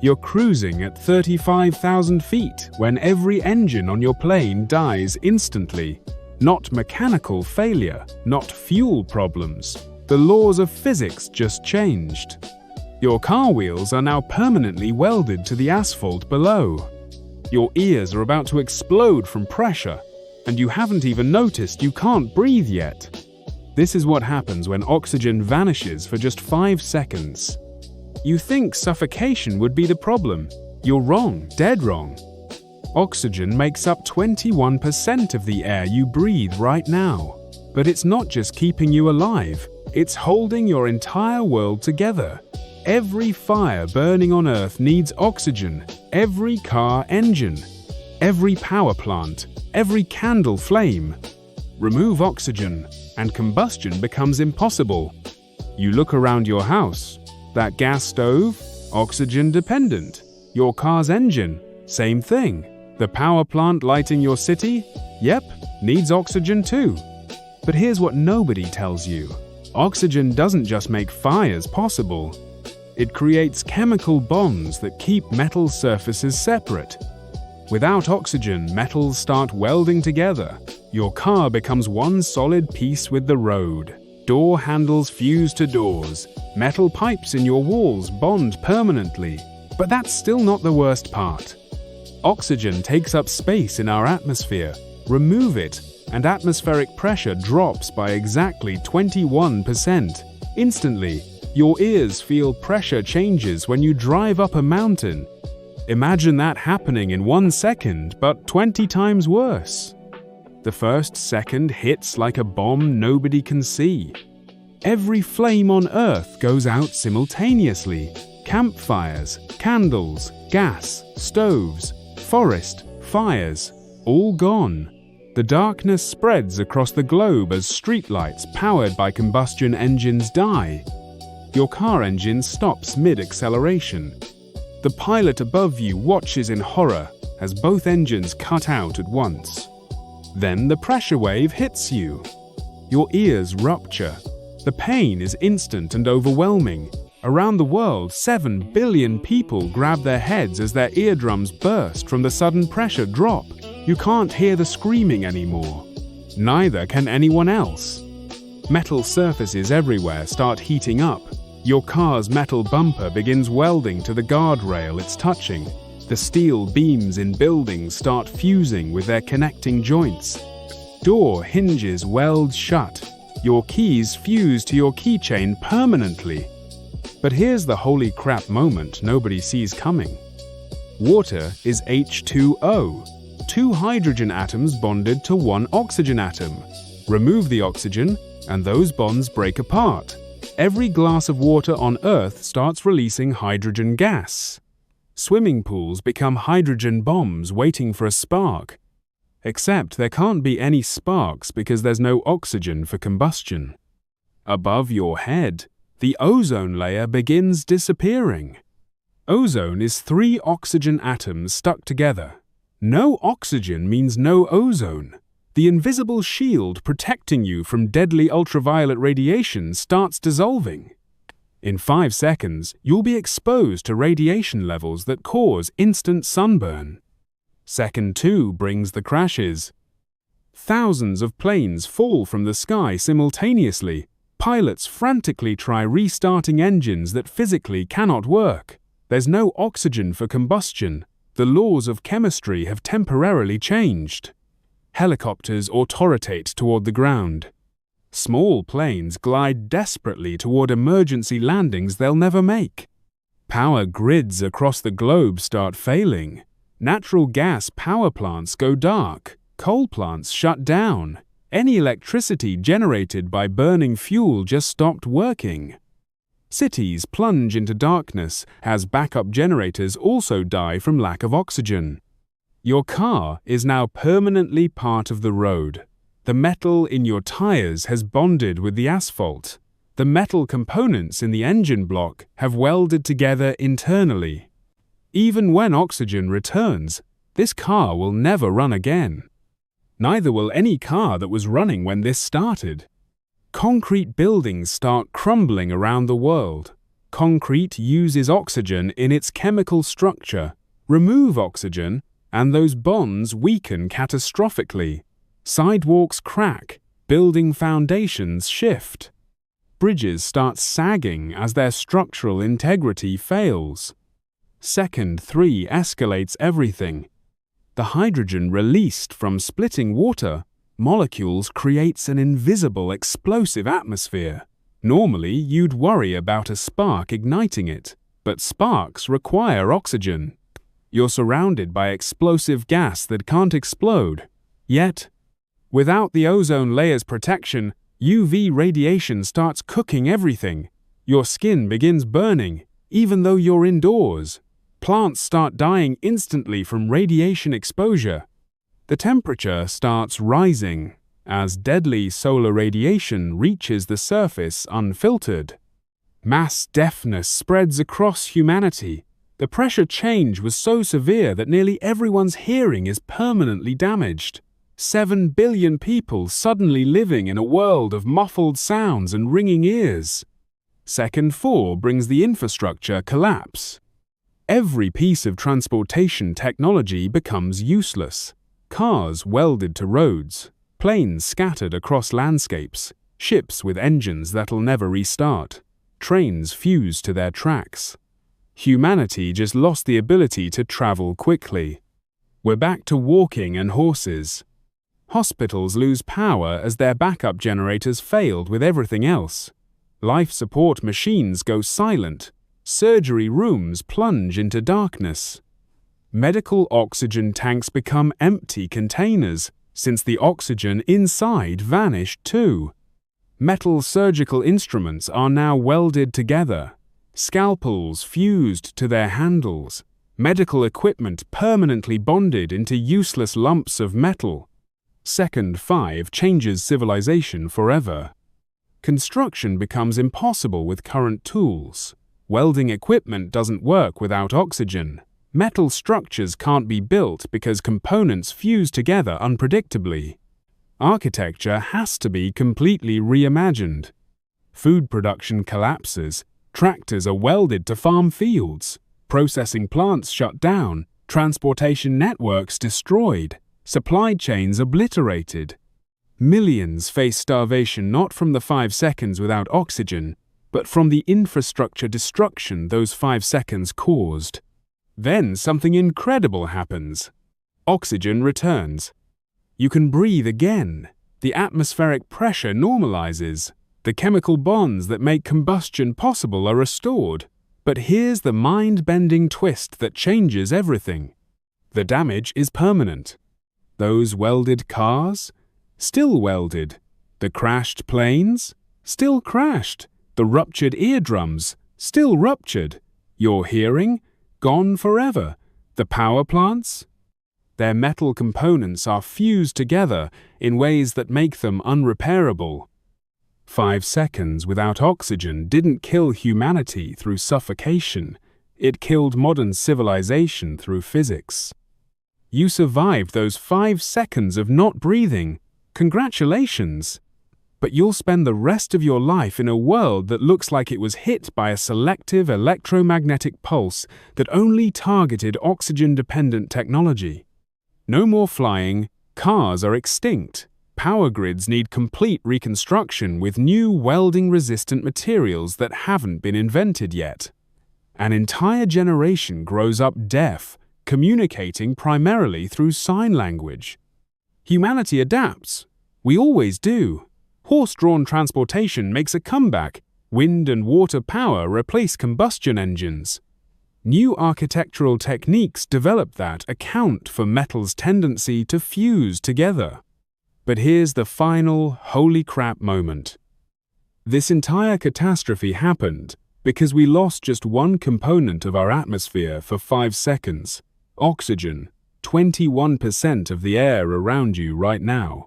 You're cruising at 35,000 feet when every engine on your plane dies instantly. Not mechanical failure, not fuel problems. The laws of physics just changed. Your car wheels are now permanently welded to the asphalt below. Your ears are about to explode from pressure, and you haven't even noticed you can't breathe yet. This is what happens when oxygen vanishes for just 5 seconds. You think suffocation would be the problem. You're wrong, dead wrong. Oxygen makes up 21% of the air you breathe right now. But it's not just keeping you alive, it's holding your entire world together. Every fire burning on Earth needs oxygen, every car engine, every power plant, every candle flame. Remove oxygen, and combustion becomes impossible. You look around your house. That gas stove? Oxygen dependent. Your car's engine? Same thing. The power plant lighting your city? Yep, needs oxygen too. But here's what nobody tells you. Oxygen doesn't just make fires possible. It creates chemical bonds that keep metal surfaces separate. Without oxygen, metals start welding together. Your car becomes one solid piece with the road. Door handles fuse to doors. Metal pipes in your walls bond permanently. But that's still not the worst part. Oxygen takes up space in our atmosphere. Remove it, and atmospheric pressure drops by exactly 21%. Instantly, your ears feel pressure changes when you drive up a mountain. Imagine that happening in 1 second, but 20 times worse. The first second hits like a bomb nobody can see. Every flame on Earth goes out simultaneously. Campfires, candles, gas, stoves, forest, fires, all gone. The darkness spreads across the globe as streetlights powered by combustion engines die. Your car engine stops mid-acceleration. The pilot above you watches in horror as both engines cut out at once. Then the pressure wave hits you. Your ears rupture. The pain is instant and overwhelming. Around the world, 7 billion people grab their heads as their eardrums burst from the sudden pressure drop. You can't hear the screaming anymore. Neither can anyone else. Metal surfaces everywhere start heating up. Your car's metal bumper begins welding to the guardrail it's touching. The steel beams in buildings start fusing with their connecting joints. Door hinges weld shut. Your keys fuse to your keychain permanently. But here's the holy crap moment nobody sees coming. Water is H2O, 2 hydrogen atoms bonded to 1 oxygen atom. Remove the oxygen, and those bonds break apart. Every glass of water on Earth starts releasing hydrogen gas. Swimming pools become hydrogen bombs waiting for a spark. Except there can't be any sparks because there's no oxygen for combustion. Above your head, the ozone layer begins disappearing. Ozone is 3 oxygen atoms stuck together. No oxygen means no ozone. The invisible shield protecting you from deadly ultraviolet radiation starts dissolving. In 5 seconds, you'll be exposed to radiation levels that cause instant sunburn. Second 2 brings the crashes. Thousands of planes fall from the sky simultaneously. Pilots frantically try restarting engines that physically cannot work. There's no oxygen for combustion. The laws of chemistry have temporarily changed. Helicopters autoritate toward the ground. Small planes glide desperately toward emergency landings they'll never make. Power grids across the globe start failing. Natural gas power plants go dark. Coal plants shut down. Any electricity generated by burning fuel just stopped working. Cities plunge into darkness as backup generators also die from lack of oxygen. Your car is now permanently part of the road. The metal in your tires has bonded with the asphalt. The metal components in the engine block have welded together internally. Even when oxygen returns, this car will never run again. Neither will any car that was running when this started. Concrete buildings start crumbling around the world. Concrete uses oxygen in its chemical structure. Remove oxygen, and those bonds weaken catastrophically. Sidewalks crack, building foundations shift. Bridges start sagging as their structural integrity fails. Second 3 escalates everything. The hydrogen released from splitting water molecules creates an invisible explosive atmosphere. Normally, you'd worry about a spark igniting it, but sparks require oxygen. You're surrounded by explosive gas that can't explode. Yet, without the ozone layer's protection, UV radiation starts cooking everything. Your skin begins burning, even though you're indoors. Plants start dying instantly from radiation exposure. The temperature starts rising as deadly solar radiation reaches the surface unfiltered. Mass deafness spreads across humanity. The pressure change was so severe that nearly everyone's hearing is permanently damaged. 7 billion people suddenly living in a world of muffled sounds and ringing ears. Second 4 brings the infrastructure collapse. Every piece of transportation technology becomes useless. Cars welded to roads, planes scattered across landscapes, ships with engines that'll never restart, trains fused to their tracks. Humanity just lost the ability to travel quickly. We're back to walking and horses. Hospitals lose power as their backup generators failed with everything else. Life support machines go silent. Surgery rooms plunge into darkness. Medical oxygen tanks become empty containers since the oxygen inside vanished too. Metal surgical instruments are now welded together. Scalpels fused to their handles. Medical equipment permanently bonded into useless lumps of metal. Second 5 changes civilization forever. Construction becomes impossible with current tools. Welding equipment doesn't work without oxygen. Metal structures can't be built because components fuse together unpredictably. Architecture has to be completely reimagined. Food production collapses. Tractors are welded to farm fields. Processing plants shut down. Transportation networks destroyed. Supply chains obliterated. Millions face starvation not from the 5 seconds without oxygen, but from the infrastructure destruction those 5 seconds caused. Then something incredible happens. Oxygen returns. You can breathe again. The atmospheric pressure normalizes. The chemical bonds that make combustion possible are restored. But here's the mind-bending twist that changes everything. The damage is permanent. Those welded cars? Still welded. The crashed planes? Still crashed. The ruptured eardrums? Still ruptured. Your hearing? Gone forever. The power plants? Their metal components are fused together in ways that make them unrepairable. 5 seconds without oxygen didn't kill humanity through suffocation. It killed modern civilization through physics. You survived those 5 seconds of not breathing. Congratulations! But you'll spend the rest of your life in a world that looks like it was hit by a selective electromagnetic pulse that only targeted oxygen-dependent technology. No more flying, cars are extinct, power grids need complete reconstruction with new welding-resistant materials that haven't been invented yet. An entire generation grows up deaf, communicating primarily through sign language. Humanity adapts. We always do. Horse-drawn transportation makes a comeback. Wind and water power replace combustion engines. New architectural techniques develop that account for metal's tendency to fuse together. But here's the final holy crap moment. This entire catastrophe happened because we lost just one component of our atmosphere for 5 seconds. Oxygen, 21% of the air around you right now.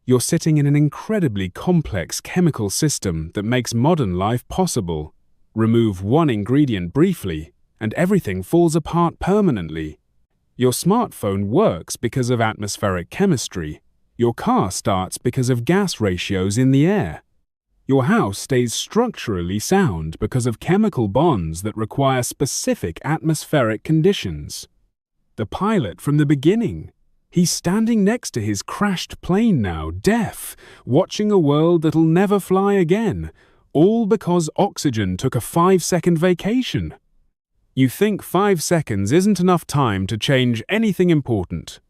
You're sitting in an incredibly complex chemical system that makes modern life possible. Remove one ingredient briefly, and everything falls apart permanently. Your smartphone works because of atmospheric chemistry. Your car starts because of gas ratios in the air. Your house stays structurally sound because of chemical bonds that require specific atmospheric conditions. The pilot from the beginning. He's standing next to his crashed plane now, deaf, watching a world that'll never fly again, all because oxygen took a 5-second vacation. You think 5 seconds isn't enough time to change anything important.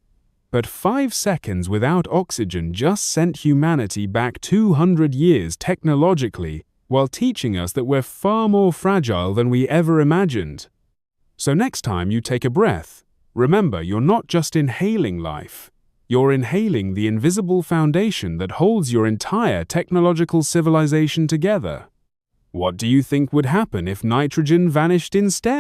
But 5 seconds without oxygen just sent humanity back 200 years technologically, while teaching us that we're far more fragile than we ever imagined. So next time you take a breath, remember you're not just inhaling life, you're inhaling the invisible foundation that holds your entire technological civilization together. What do you think would happen if nitrogen vanished instead?